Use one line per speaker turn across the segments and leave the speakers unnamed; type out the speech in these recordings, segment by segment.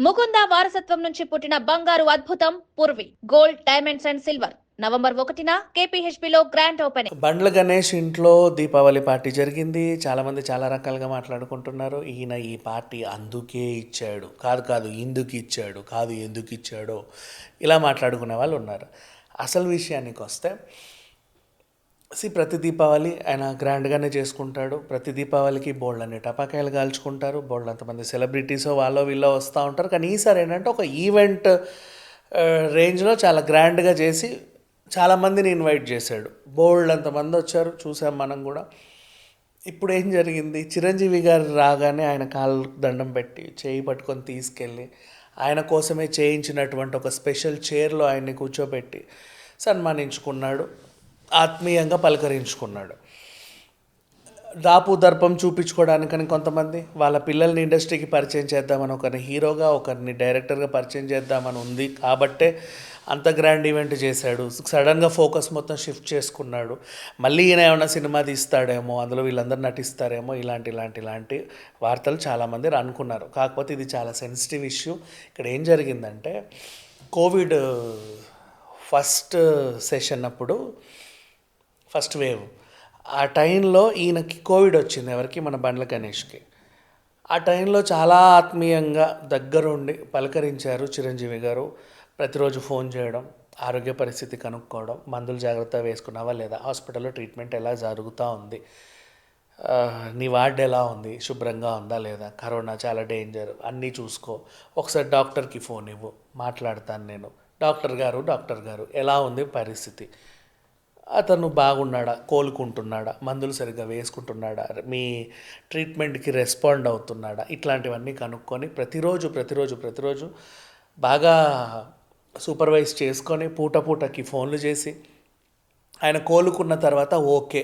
ముకుంద వారసత్వం నుంచి పుట్టిన బంగారు అద్భుతం Purvi. Gold, diamonds and silver. November 1న కేపీహెచ్బీలో గ్రాండ్ ఓపెనింగ్.
బండ్ల గణేష్ ఇంట్లో దీపావళి పార్టీ జరిగింది. చాలామంది చాలా రకాలుగా మాట్లాడుకుంటున్నారు. ఈయన ఈ పార్టీ అందుకే ఇచ్చాడు, కాదు ఇందుకు ఇచ్చాడు, కాదు ఎందుకు ఇచ్చాడో ఇలా మాట్లాడుకునే వాళ్ళు ఉన్నారు. అసలు విషయానికి వస్తే ప్రతి దీపావళి ఆయన గ్రాండ్గానే చేసుకుంటాడు. ప్రతి దీపావళికి బోల్డ్ టపాకాయలు కాల్చుకుంటారు. బోల్డ్ అంతమంది సెలబ్రిటీస్ వాళ్ళో వీళ్ళో వస్తూ ఉంటారు. కానీ ఈసారి ఏంటంటే ఒక ఈవెంట్ రేంజ్లో చాలా గ్రాండ్గా చేసి చాలామందిని ఇన్వైట్ చేశాడు. బోల్డ్ అంతమంది వచ్చారు, చూసాం మనం కూడా. ఇప్పుడు ఏం జరిగింది, చిరంజీవి గారు రాగానే ఆయన కాళ్ళు దండం పెట్టి చేయి పట్టుకొని తీసుకెళ్ళి ఆయన కోసమే చేయించినటువంటి ఒక స్పెషల్ చైర్లో ఆయన్ని కూర్చోబెట్టి సన్మానించుకున్నాడు, ఆత్మీయంగా పలకరించుకున్నాడు. దాపు దర్పం చూపించుకోవడానికని కొంతమంది వాళ్ళ పిల్లల్ని ఇండస్ట్రీకి పరిచయం చేద్దామని, ఒకరిని హీరోగా ఒకరిని డైరెక్టర్గా పరిచయం చేద్దామని ఉంది కాబట్టే అంత గ్రాండ్ ఈవెంట్ చేశాడు. సడన్గా ఫోకస్ మొత్తం షిఫ్ట్ చేసుకున్నాడు. మళ్ళీ ఈయన ఏమైనా సినిమా తీస్తాడేమో, అందులో వీళ్ళందరూ నటిస్తారేమో, ఇలాంటి వార్తలు చాలామంది అనుకున్నారు. కాకపోతే ఇది చాలా సెన్సిటివ్ ఇష్యూ. ఇక్కడ ఏం జరిగిందంటే, కోవిడ్ ఫస్ట్ సెషన్ అప్పుడు, ఫస్ట్ వేవ్ ఆ టైంలో ఈయనకి కోవిడ్ వచ్చింది. ఎవరికి? మన బండ్ల గణేష్కి. ఆ టైంలో చాలా ఆత్మీయంగా దగ్గరుండి పలకరించారు చిరంజీవి గారు. ప్రతిరోజు ఫోన్ చేయడం, ఆరోగ్య పరిస్థితి కనుక్కోవడం, మందులు జాగ్రత్త వేసుకున్నావా లేదా, హాస్పిటల్లో ట్రీట్మెంట్ ఎలా జరుగుతూ ఉంది, నీ వార్డ్ ఎలా ఉంది, శుభ్రంగా ఉందా లేదా, కరోనా చాలా డేంజర్, అన్నీ చూసుకో, ఒకసారి డాక్టర్కి ఫోన్ ఇవ్వు, మాట్లాడతాను నేను, డాక్టర్ గారు ఎలా ఉంది పరిస్థితి, అతను బాగున్నాడా, కోలుకుంటున్నాడా, మందులు సరిగ్గా వేసుకుంటున్నాడా, మీ ట్రీట్మెంట్కి రెస్పాండ్ అవుతున్నాడా, ఇట్లాంటివన్నీ కనుక్కొని ప్రతిరోజు బాగా సూపర్వైజ్ చేసుకొని పూటకి ఫోన్లు చేసి ఆయన కోలుకున్న తర్వాత ఓకే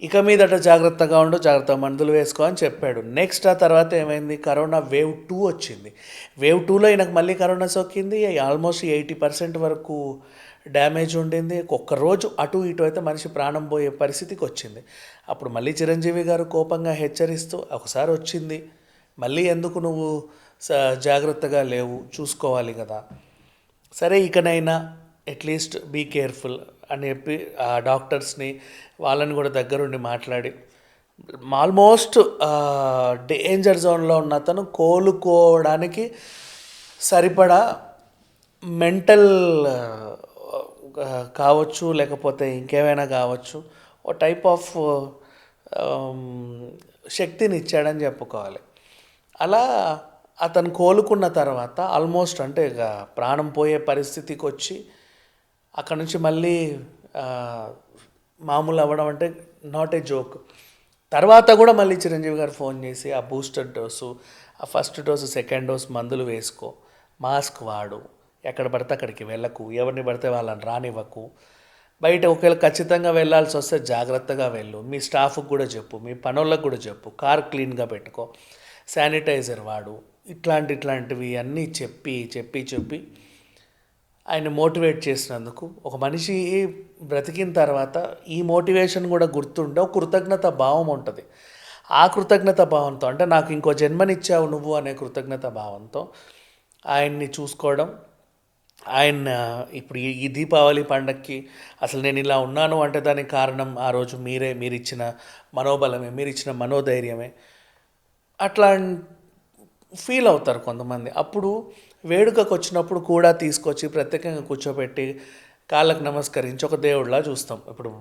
ఇక మీదట జాగ్రత్తగా ఉండు, జాగ్రత్త మందులు వేసుకో అని చెప్పాడు. నెక్స్ట్ ఆ తర్వాత ఏమైంది, కరోనా వేవ్ 2 వచ్చింది. వేవ్ 2లో ఈయనకు మళ్ళీ కరోనా సోకింది. ఆల్మోస్ట్ 80% వరకు డ్యామేజ్ ఉండింది. ఒక్కరోజు అటు ఇటు అయితే మనిషి ప్రాణం పోయే పరిస్థితికి వచ్చింది. అప్పుడు మళ్ళీ చిరంజీవి గారు కోపంగా హెచ్చరిస్తూ, ఒకసారి వచ్చింది మళ్ళీ ఎందుకు నువ్వు జాగ్రత్తగా లేవు, చూసుకోవాలి కదా, సరే ఇకనైనా అట్లీస్ట్ బీ కేర్ఫుల్ అని చెప్పి ఆ డాక్టర్స్ని వాళ్ళని కూడా దగ్గరుండి మాట్లాడి ఆల్మోస్ట్ డేంజర్ జోన్లో ఉన్న అతను కోలుకోవడానికి సరిపడా మెంటల్ కావచ్చు, లేకపోతే ఇంకేమైనా కావచ్చు, ఓ టైప్ ఆఫ్ శక్తిని ఇచ్చాడని చెప్పుకోవాలి. అలా అతను కోలుకున్న తర్వాత ఆల్మోస్ట్ అంటే ఇక ప్రాణం పోయే పరిస్థితికి వచ్చి అక్కడ నుంచి మళ్ళీ మామూలు అవ్వడం అంటే నాట్ ఏ జోక్. తర్వాత కూడా మళ్ళీ చిరంజీవి గారు ఫోన్ చేసి ఆ బూస్టర్ డోసు, ఆ ఫస్ట్ డోసు, సెకండ్ డోస్ మందులు వేసుకో, మాస్క్ వాడు, ఎక్కడ పడితే అక్కడికి వెళ్ళకు, ఎవరిని పడితే వాళ్ళని రానివ్వకు, బయట ఒకవేళ ఖచ్చితంగా వెళ్ళాల్సి వస్తే జాగ్రత్తగా వెళ్ళు, మీ స్టాఫ్కి కూడా చెప్పు, మీ పనులకు కూడా చెప్పు, కార్ క్లీన్గా పెట్టుకో, శానిటైజర్ వాడు, ఇట్లాంటివి అన్నీ చెప్పి ఆయన మోటివేట్ చేసినందుకు, ఒక మనిషి బ్రతికిన తర్వాత ఈ మోటివేషన్ కూడా గుర్తుండే ఒక కృతజ్ఞత భావం ఉంటుంది. ఆ కృతజ్ఞత భావంతో, అంటే నాకు ఇంకో జన్మనిచ్చావు నువ్వు అనే కృతజ్ఞత భావంతో ఆయన్ని చూసుకోవడం, ఆయన ఇప్పుడు ఈ దీపావళి పండగకి అసలు నేను ఇలా ఉన్నాను అంటే దానికి కారణం ఆ రోజు మీరిచ్చిన మనోబలమే, మీరిచ్చిన మనోధైర్యమే, అట్లా ఫీల్ అవుతారు కొంతమంది. అప్పుడు వేడుకకు వచ్చినప్పుడు కూడా తీసుకొచ్చి ప్రత్యేకంగా కూర్చోబెట్టి కాళ్ళకు నమస్కరించి ఒక దేవుడిలా చూస్తాం. ఇప్పుడు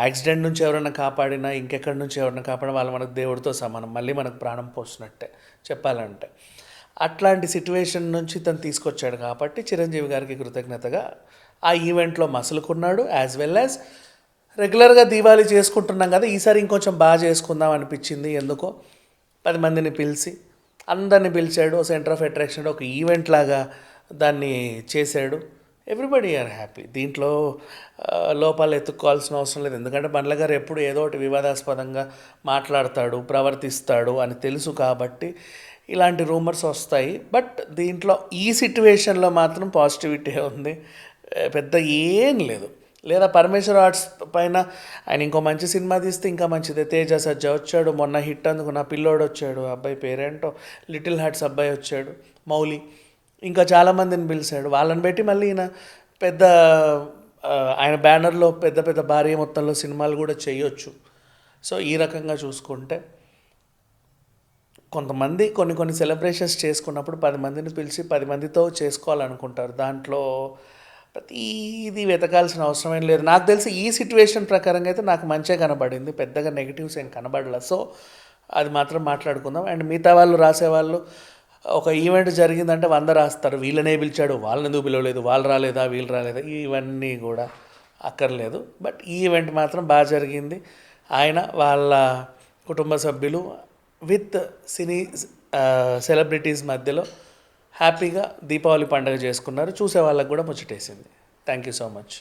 యాక్సిడెంట్ నుంచి ఎవరైనా కాపాడినా, ఇంకెక్కడి నుంచి ఎవరైనా కాపాడినా వాళ్ళు మనకు దేవుడితో సమానం, మళ్ళీ మనకు ప్రాణం పోసినట్టే చెప్పాలంటే. అట్లాంటి సిట్యువేషన్ నుంచి తను తీసుకొచ్చాడు కాబట్టి చిరంజీవి గారికి కృతజ్ఞతగా ఆ ఈవెంట్లో మసులుకున్నాడు. యాజ్ వెల్ యాజ్ రెగ్యులర్గా దీవాళీ చేసుకుంటున్నాం కదా, ఈసారి ఇంకొంచెం బాగా చేసుకుందాం అనిపించింది. ఎందుకో 10 మందిని పిలిచి అందరిని పిలిచాడు, సెంటర్ ఆఫ్ అట్రాక్షన్, ఒక ఈవెంట్ లాగా దాన్ని చేశాడు. Everybody are happy. దీంట్లో లోపాలు ఎత్తుక్కోవాల్సిన అవసరం లేదు. ఎందుకంటే బండ్ల గారు ఎప్పుడు ఏదో ఒకటి వివాదాస్పదంగా మాట్లాడతాడు, ప్రవర్తిస్తాడు అని తెలుసు కాబట్టి ఇలాంటి రూమర్స్ వస్తాయి. బట్ దీంట్లో ఈ సిట్యువేషన్లో మాత్రం పాజిటివిటీ ఉంది, పెద్ద ఏం లేదు. లేదా పరమేశ్వర్ ఆర్ట్స్ పైన ఆయన ఇంకో మంచి సినిమా తీస్తే ఇంకా మంచిదే. తేజ సజ్జా వచ్చాడు, మొన్న హిట్ అందుకు నా పిల్లోడు వచ్చాడు, అబ్బాయి పేరేంటో లిటిల్ హార్ట్స్ అబ్బాయి వచ్చాడు, మౌలి, ఇంకా చాలామందిని పిలిచాడు. వాళ్ళని పెట్టి మళ్ళీ ఈయన పెద్ద ఆయన బ్యానర్లో పెద్ద పెద్ద భారీ మొత్తంలో సినిమాలు కూడా చేయొచ్చు. సో ఈ రకంగా చూసుకుంటే కొంతమంది కొన్ని సెలబ్రేషన్స్ చేసుకున్నప్పుడు 10 మందిని పిలిచి 10 మందితో చేసుకోవాలనుకుంటారు. దాంట్లో ప్రతిదీ వెతకాల్సిన అవసరం ఏం లేదు. నాకు తెలిసి ఈ సిచ్యువేషన్ ప్రకారంగా అయితే నాకు మంచిగా కనబడింది, పెద్దగా నెగిటివ్స్ ఏం కనబడలేదు. సో అది మాత్రం మాట్లాడుకుందాం. అండ్ మిగతా వాళ్ళు రాసేవాళ్ళు ఒక ఈవెంట్ జరిగిందంటే 100 రాస్తారు, వీళ్ళనే పిలిచాడు, వాళ్ళని ఎందుకు పిలవలేదు, వాళ్ళు రాలేదా, వీళ్ళు రాలేదా, ఇవన్నీ కూడా అక్కర్లేదు. బట్ ఈ ఈవెంట్ మాత్రం బాగా జరిగింది. ఆయన వాళ్ళ కుటుంబ సభ్యులు విత్ సినీ సెలబ్రిటీస్ మధ్యలో హ్యాపీగా దీపావళి పండుగ చేసుకున్నారు. చూసే వాళ్ళకు కూడా ముచ్చటేసింది. Thank you so much.